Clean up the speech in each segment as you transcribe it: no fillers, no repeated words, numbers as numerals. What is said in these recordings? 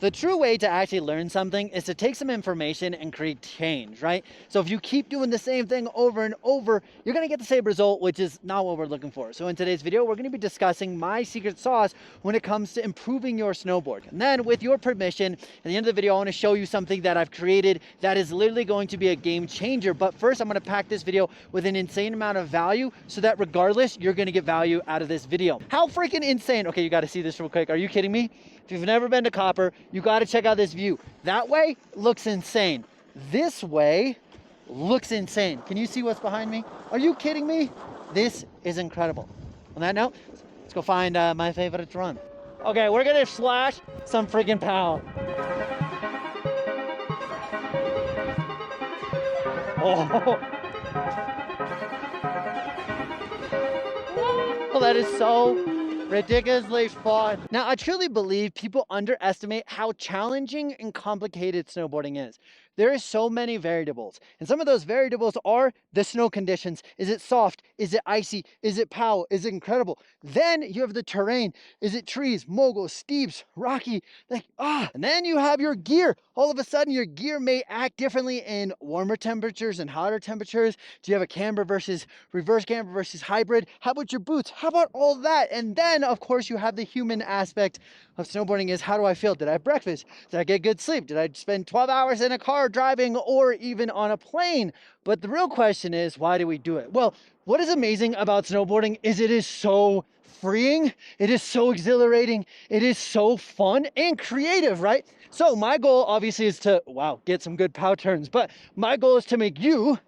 The true way to actually learn something is to take some information and create change, right? So if you keep doing the same thing over and over, you're gonna get the same result, which is not what we're looking for. So in today's video, we're gonna be discussing my secret sauce when it comes to improving your snowboard. And then with your permission, at the end of the video, I wanna show you something that I've created that is literally going to be a game changer. But first, I'm gonna pack this video with an insane amount of value so that regardless, you're gonna get value out of this video. How freaking insane. Okay, you gotta see this real quick. Are you kidding me? If you've never been to Copper, you got to check out this view. That way looks insane. This way looks insane. Can you see what's behind me? Are you kidding me? This is incredible. On that note, let's go find my favorite run. Okay, we're gonna slash some freaking pow. Oh. Oh, that is so ridiculously fun. Now, I truly believe people underestimate how challenging and complicated snowboarding is. There is so many variables, and some of those variables are the snow conditions. Is it soft? Is it icy? Is it pow? Is it incredible? Then you have the terrain. Is it trees, moguls, steeps, rocky? And then you have your gear. All of a sudden, your gear may act differently in warmer temperatures and hotter temperatures. Do you have a camber versus reverse camber versus hybrid? How about your boots? How about all that? And then, of course, you have the human aspect of snowboarding is, how do I feel? Did I have breakfast? Did I get good sleep? Did I spend 12 hours in a car driving or even on a plane? But the real question is, why do we do it? Well, what is amazing about snowboarding is it is so freeing. It is so exhilarating. It is so fun and creative, right? So my goal obviously is to, get some good pow turns, but my goal is to make you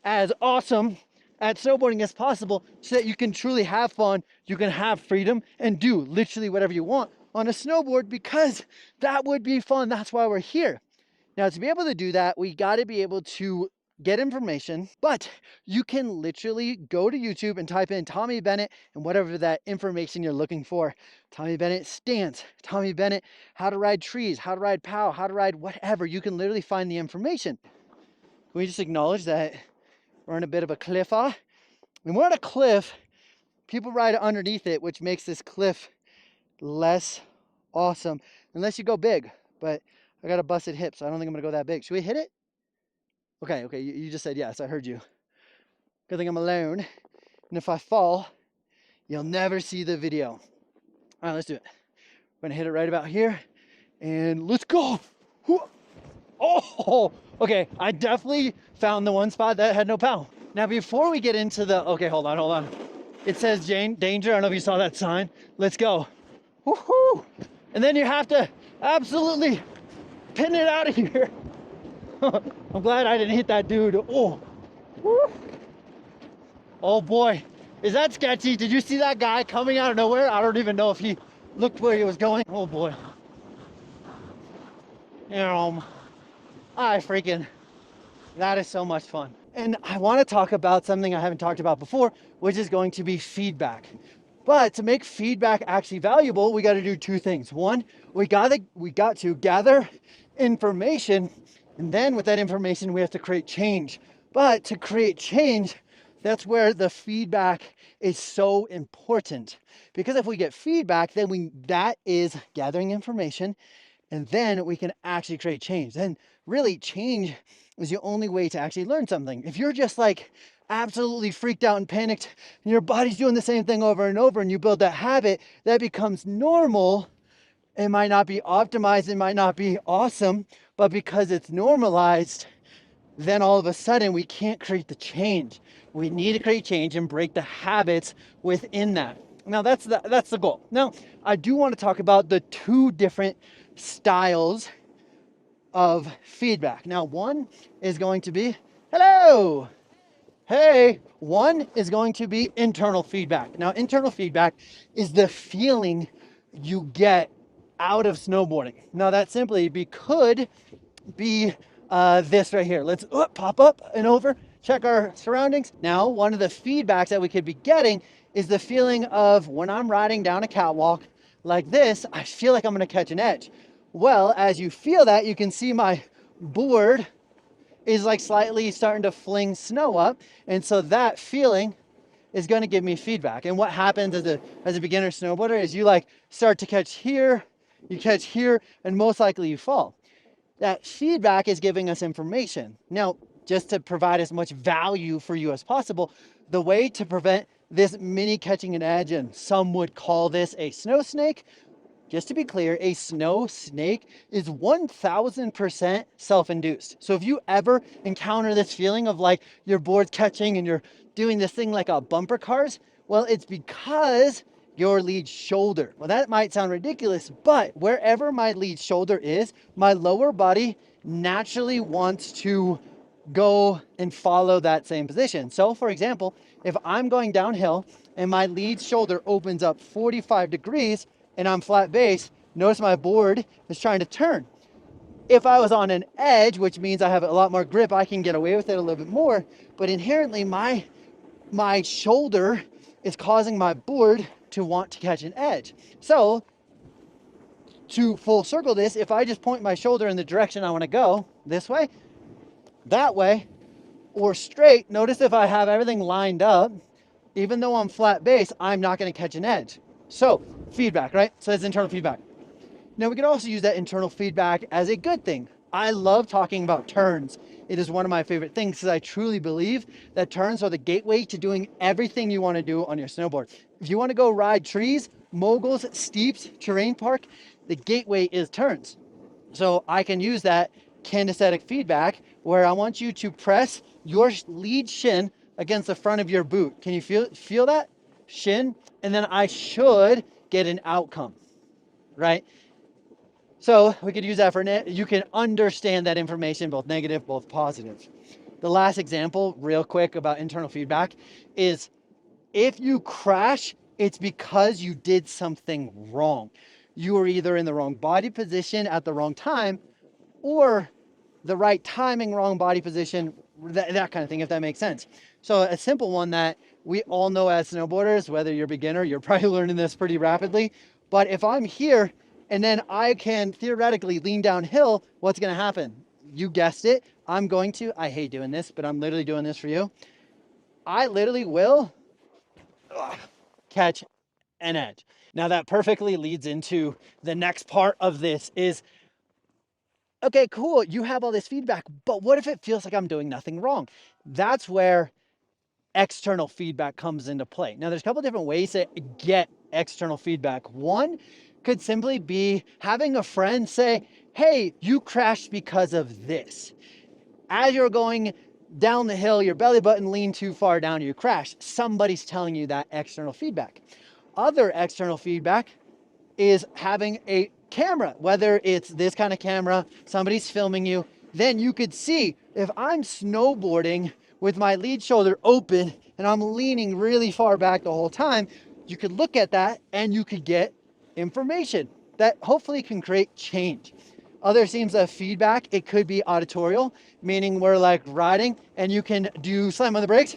as awesome at snowboarding as possible so that you can truly have fun, you can have freedom and do literally whatever you want on a snowboard, because that would be fun. That's why we're here. Now, to be able to do that, we got to be able to get information, but you can literally go to YouTube and type in Tommy Bennett and whatever that information you're looking for. Tommy Bennett stance, Tommy Bennett, how to ride trees, how to ride pow, how to ride whatever. You can literally find the information. Can we just acknowledge that we're on a bit of a cliff? When we're on a cliff, people ride underneath it, which makes this cliff less awesome, unless you go big. But I got a busted hip, so I don't think I'm gonna go that big. Should we hit it? Okay, you just said yes, I heard you. Good thing I'm alone. And if I fall, you'll never see the video. All right, let's do it. We're gonna hit it right about here, and let's go. Oh, okay, I definitely found the one spot that had no pow. Now, before we get into the, okay, hold on. It says danger. I don't know if you saw that sign. Let's go. Woohoo! And then you have to absolutely pin it out of here. I'm glad I didn't hit that dude. Oh, woo. Oh boy, is that sketchy? Did you see that guy coming out of nowhere? I don't even know if he looked where he was going. Oh boy. That is so much fun. And I want to talk about something I haven't talked about before, which is going to be feedback. But to make feedback actually valuable, we got to do two things. One, we got to gather information, and then with that information, we have to create change. But to create change, that's where the feedback is so important. Because if we get feedback, then that is gathering information, and then we can actually create change. And really, change is the only way to actually learn something. If you're just like absolutely freaked out and panicked, and your body's doing the same thing over and over, and you build that habit, that becomes normal. It might not be optimized, it might not be awesome, but because it's normalized, then all of a sudden we can't create the change. We need to create change and break the habits within that. Now that's the goal. Now, I do want to talk about the two different styles of feedback. Now, one is going to be, hello, hey, one is going to be internal feedback. Now, internal feedback is the feeling you get out of snowboarding. Now, that simply could be this right here. Let's pop up and over, check our surroundings. Now, one of the feedbacks that we could be getting is the feeling of when I'm riding down a catwalk like this, I feel like I'm gonna catch an edge. Well, as you feel that, you can see my board is like slightly starting to fling snow up. And so that feeling is gonna give me feedback. And what happens as a beginner snowboarder is you like start to catch here You catch here, and most likely you fall. That feedback is giving us information. Now, just to provide as much value for you as possible, the way to prevent this mini catching an edge, and some would call this a snow snake, just to be clear, a snow snake is 1000% self-induced. So if you ever encounter this feeling of like your board's catching and you're doing this thing like a bumper cars, well, it's because your lead shoulder. Well, that might sound ridiculous, but wherever my lead shoulder is, my lower body naturally wants to go and follow that same position. So for example, if I'm going downhill and my lead shoulder opens up 45 degrees and I'm flat base, notice my board is trying to turn. If I was on an edge, which means I have a lot more grip, I can get away with it a little bit more, but inherently my shoulder is causing my board to want to catch an edge. So to full circle this, if I just point my shoulder in the direction I want to go, this way, that way, or straight, notice if I have everything lined up, even though I'm flat base, I'm not going to catch an edge. So feedback, right? So that's internal feedback. Now we can also use that internal feedback as a good thing. I love talking about turns. It is one of my favorite things because I truly believe that turns are the gateway to doing everything you want to do on your snowboard. If you want to go ride trees, moguls, steeps, terrain park, the gateway is turns. So I can use that kinesthetic feedback where I want you to press your lead shin against the front of your boot. Can you feel that shin? And then I should get an outcome, right? So we could use that for, you can understand that information, both negative, both positive. The last example, real quick, about internal feedback is if you crash, it's because you did something wrong. You were either in the wrong body position at the wrong time, or the right timing, wrong body position, that kind of thing, if that makes sense. So a simple one that we all know as snowboarders, whether you're a beginner, you're probably learning this pretty rapidly, but if I'm here and then I can theoretically lean downhill, what's gonna happen? You guessed it, I hate doing this, but I'm literally doing this for you. I literally will catch an edge. Now that perfectly leads into the next part of this is, okay, cool, you have all this feedback, but what if it feels like I'm doing nothing wrong? That's where external feedback comes into play. Now there's a couple different ways to get external feedback. One could simply be having a friend say, hey, you crashed because of this. As you're going down the hill, your belly button leaned too far down, you crashed. Somebody's telling you that external feedback. Other external feedback is having a camera, whether it's this kind of camera, somebody's filming you, then you could see if I'm snowboarding with my lead shoulder open and I'm leaning really far back the whole time, you could look at that and you could get information that hopefully can create change. Other themes of feedback, it could be auditorial, meaning we're like riding and you can do slam on the brakes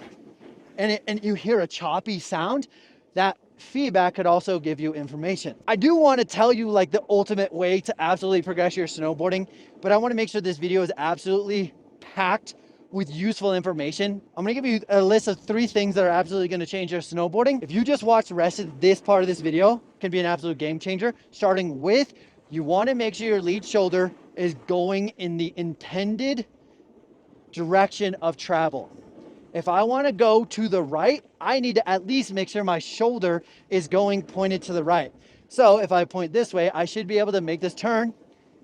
and you hear a choppy sound. That feedback could also give you information. I do want to tell you like the ultimate way to absolutely progress your snowboarding, but I want to make sure this video is absolutely packed with useful information. I'm going to give you a list of 3 things that are absolutely going to change your snowboarding. If you just watch the rest of this part of this video, it can be an absolute game changer. Starting with, you want to make sure your lead shoulder is going in the intended direction of travel. If I want to go to the right, I need to at least make sure my shoulder is going pointed to the right. So if I point this way, I should be able to make this turn.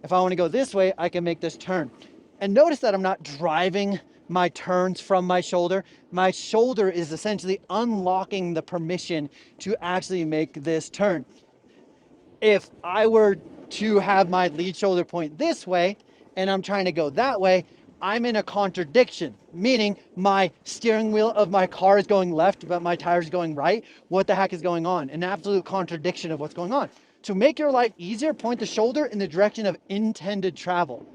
If I want to go this way, I can make this turn. And notice that I'm not driving my turns from my shoulder. My shoulder is essentially unlocking the permission to actually make this turn. If I were to have my lead shoulder point this way and I'm trying to go that way, I'm in a contradiction, meaning my steering wheel of my car is going left, but my tire is going right. What the heck is going on? An absolute contradiction of what's going on. To make your life easier, point the shoulder in the direction of intended travel.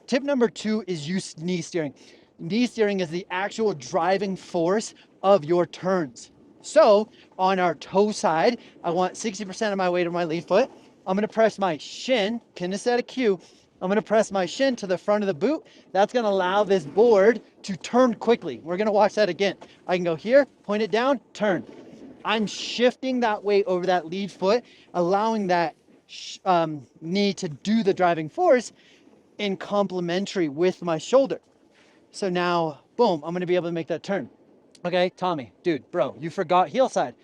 Tip number 2 is use knee steering. Knee steering is the actual driving force of your turns. So on our toe side, I want 60% of my weight of my lead foot. I'm going to press my shin, kinesthetic cue. I'm going to press my shin to the front of the boot. That's going to allow this board to turn quickly. We're going to watch that again. I can go here, point it down, turn. I'm shifting that weight over that lead foot, allowing that knee to do the driving force in complementary with my shoulder. So now, boom, I'm gonna be able to make that turn. Okay, Tommy, dude, bro, you forgot heel side.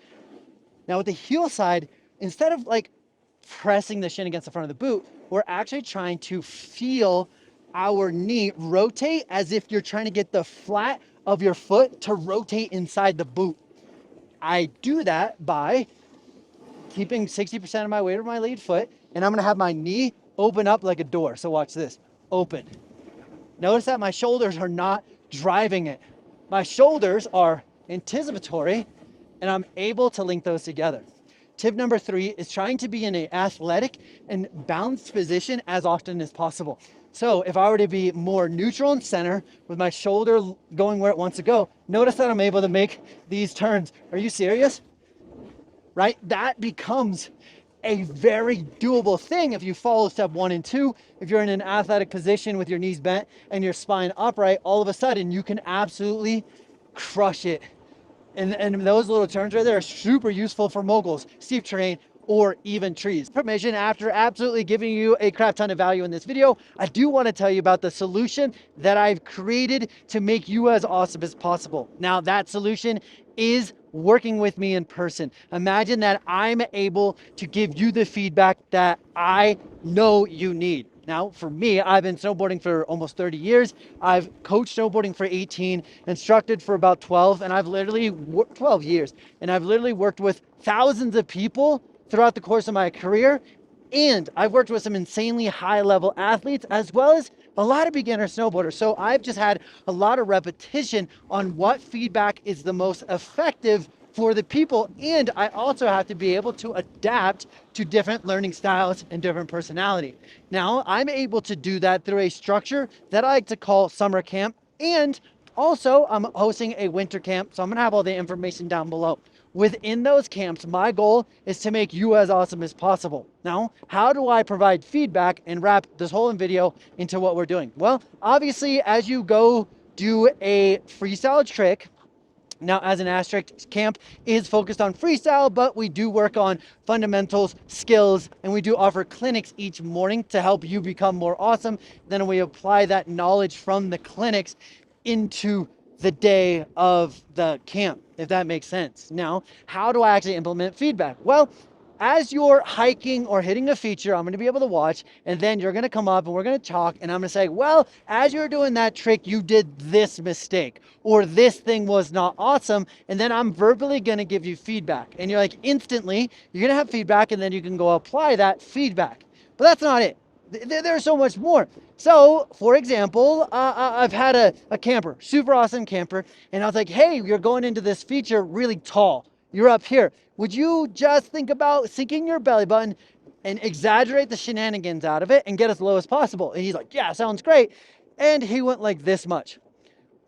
Now with the heel side, instead of like pressing the shin against the front of the boot, we're actually trying to feel our knee rotate as if you're trying to get the flat of your foot to rotate inside the boot. I do that by keeping 60% of my weight on my lead foot, and I'm gonna have my knee open up like a door. So watch this, open. Notice that my shoulders are not driving it. My shoulders are anticipatory, and I'm able to link those together. Tip number 3 is trying to be in an athletic and balanced position as often as possible. So if I were to be more neutral and center with my shoulder going where it wants to go, notice that I'm able to make these turns. Are you serious? Right? That becomes a very doable thing if you follow step 1 and 2. If you're in an athletic position with your knees bent and your spine upright, all of a sudden you can absolutely crush it. And those little turns right there are super useful for moguls, steep terrain, or even trees. Information after absolutely giving you a crap ton of value in this video, I do want to tell you about the solution that I've created to make you as awesome as possible. Now that solution is working with me in person. Imagine that I'm able to give you the feedback that I know you need. Now, for me, I've been snowboarding for almost 30 years. I've coached snowboarding for 18, instructed for about 12, and I've literally 12 years. And I've literally worked with thousands of people throughout the course of my career. And I've worked with some insanely high level athletes as well as a lot of beginner snowboarders. So I've just had a lot of repetition on what feedback is the most effective for the people. And I also have to be able to adapt to different learning styles and different personality. Now I'm able to do that through a structure that I like to call summer camp. And also I'm hosting a winter camp. So I'm gonna have all the information down below. Within those camps, my goal is to make you as awesome as possible. Now, how do I provide feedback and wrap this whole video into what we're doing? Well, obviously, as you go do a freestyle trick, now, as an asterisk, camp is focused on freestyle, but we do work on fundamentals, skills, and we do offer clinics each morning to help you become more awesome. Then we apply that knowledge from the clinics into the day of the camp, if that makes sense. Now, how do I actually implement feedback? Well, as you're hiking or hitting a feature, I'm going to be able to watch, and then you're going to come up and we're going to talk, and I'm going to say, well, as you're doing that trick, you did this mistake, or this thing was not awesome. And then I'm verbally going to give you feedback, and you're like, instantly, you're going to have feedback, and then you can go apply that feedback. But that's not it. There's so much more. So, for example, I've had a camper, super awesome camper, and I was like, hey, you're going into this feature really tall. You're up here. Would you just think about sinking your belly button and exaggerate the shenanigans out of it and get as low as possible? And he's like, yeah, sounds great. And he went like this much.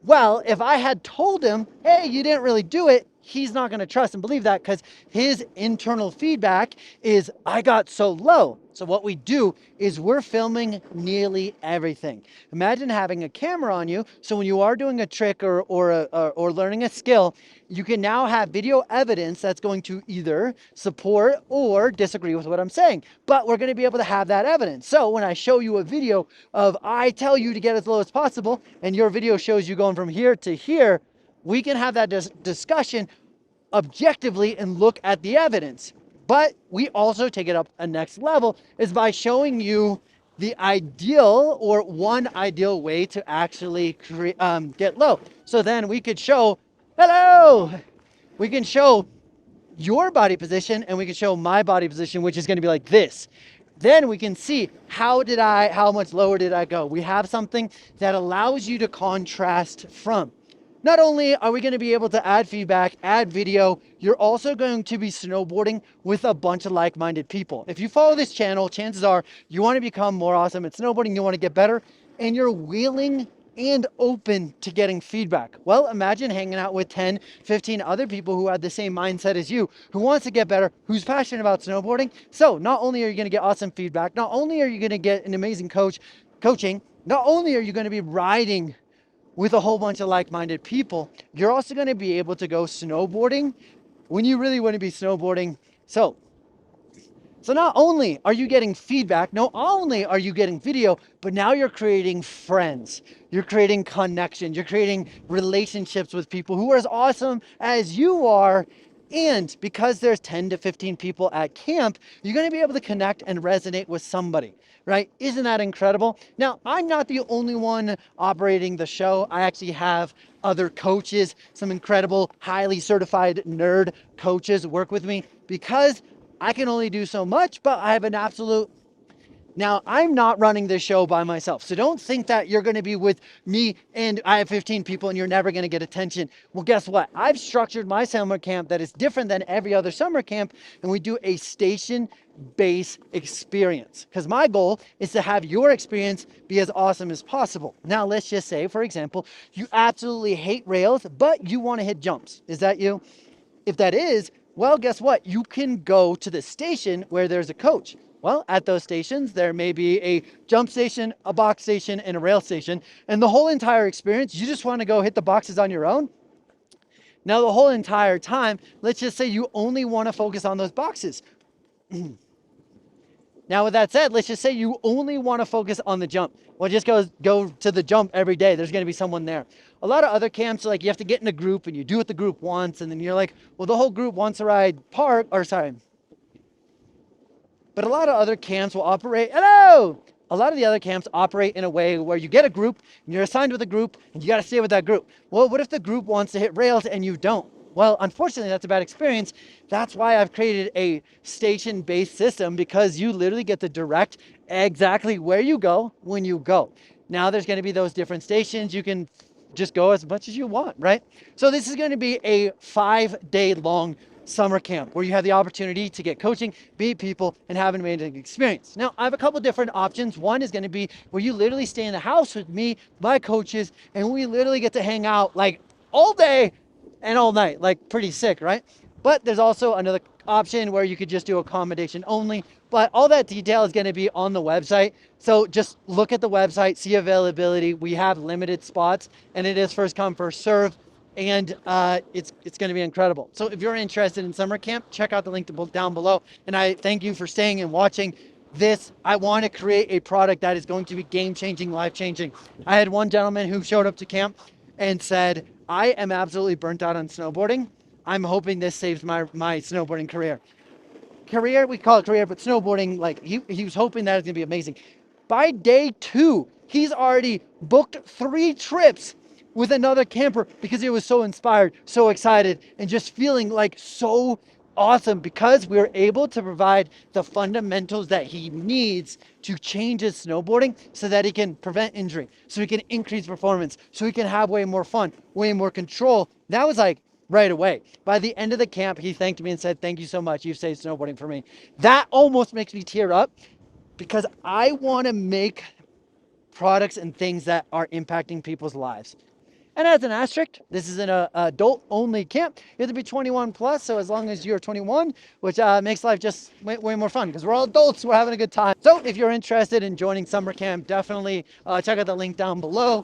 Well, if I had told him, hey, you didn't really do it, he's not going to trust and believe that, because his internal feedback is, I got so low. So what we do is we're filming nearly everything. Imagine having a camera on you, so when you are doing a trick or learning a skill, you can now have video evidence that's going to either support or disagree with what I'm saying. But we're going to be able to have that evidence. So when I show you a video of I tell you to get as low as possible, and your video shows you going from here to here, we can have that discussion objectively and look at the evidence. But we also take it up a next level is by showing you the ideal or one ideal way to actually get low. So then we could show, hello, we can show your body position and we can show my body position, which is going to be like this. Then we can see how much lower did I go? We have something that allows you to contrast from. Not only are we going to be able to add feedback, add video, you're also going to be snowboarding with a bunch of like-minded people. If you follow this channel, chances are you want to become more awesome at snowboarding, you want to get better, and you're willing and open to getting feedback. Well, imagine hanging out with 10, 15 other people who have the same mindset as you, who wants to get better, who's passionate about snowboarding. So not only are you going to get awesome feedback, not only are you going to get an amazing coaching, not only are you going to be riding with a whole bunch of like-minded people, you're also going to be able to go snowboarding when you really want to be snowboarding. So So not only are you getting feedback, not only are you getting video, but now you're creating friends. You're creating connections. You're creating relationships with people who are as awesome as you are. And because there's 10 to 15 people at camp, you're going to be able to connect and resonate with somebody, right? Isn't that incredible? Now, I'm not the only one operating the show. I actually have other coaches, some incredible, highly certified nerd coaches work with me because I can only do so much, but I have an absolute. Now, I'm not running this show by myself. So don't think that you're going to be with me and I have 15 people and you're never going to get attention. Well, guess what? I've structured my summer camp that is different than every other summer camp. And we do a station-based experience because my goal is to have your experience be as awesome as possible. Now, let's just say, for example, you absolutely hate rails, but you want to hit jumps. Is that you? If that is, well, guess what? You can go to the station where there's a coach. Well, at those stations, there may be a jump station, a box station, and a rail station. And the whole entire experience, you just want to go hit the boxes on your own. Now, the whole entire time, let's just say you only want to focus on those boxes. Now, with that said, let's just say you only want to focus on the jump. Well, just go to the jump every day. There's going to be someone there. A lot of other camps, like you have to get in a group and you do what the group wants. And then you're like, well, the whole group wants to ride park, or sorry. But a lot of other camps will operate, hello! A lot of the other camps operate in a way where you get a group and you're assigned with a group and you got to stay with that group. Well, what if the group wants to hit rails and you don't? Well, unfortunately, that's a bad experience. That's why I've created a station-based system, because you literally get to direct exactly where you go when you go. Now there's going to be those different stations. You can just go as much as you want, right? So this is going to be a 5-day long summer camp where you have the opportunity to get coaching, meet people, and have an amazing experience. Now, I have a couple different options. One is going to be where you literally stay in the house with me, my coaches, and we literally get to hang out like all day and all night, like pretty sick, right? But there's also another option where you could just do accommodation only, but all that detail is going to be on the website. So just look at the website, see availability. We have limited spots and it is first come, first serve. And it's going to be incredible. So if you're interested in summer camp, check out the link down below. And I thank you for staying and watching this. I want to create a product that is going to be game-changing, life-changing. I had one gentleman who showed up to camp and said, I am absolutely burnt out on snowboarding. I'm hoping this saves my snowboarding career. We call it career, but snowboarding, like he was hoping that it's going to be amazing. By day 2, he's already booked 3 trips with another camper because he was so inspired, so excited, and just feeling like so awesome because we were able to provide the fundamentals that he needs to change his snowboarding so that he can prevent injury, so he can increase performance, so he can have way more fun, way more control. That was like right away. By the end of the camp, he thanked me and said, thank you so much. You've saved snowboarding for me. That almost makes me tear up because I want to make products and things that are impacting people's lives. And as an asterisk, this is an adult-only camp. You have to be 21 plus, so as long as you're 21, which makes life just way more fun because we're all adults, we're having a good time. So if you're interested in joining summer camp, definitely check out the link down below.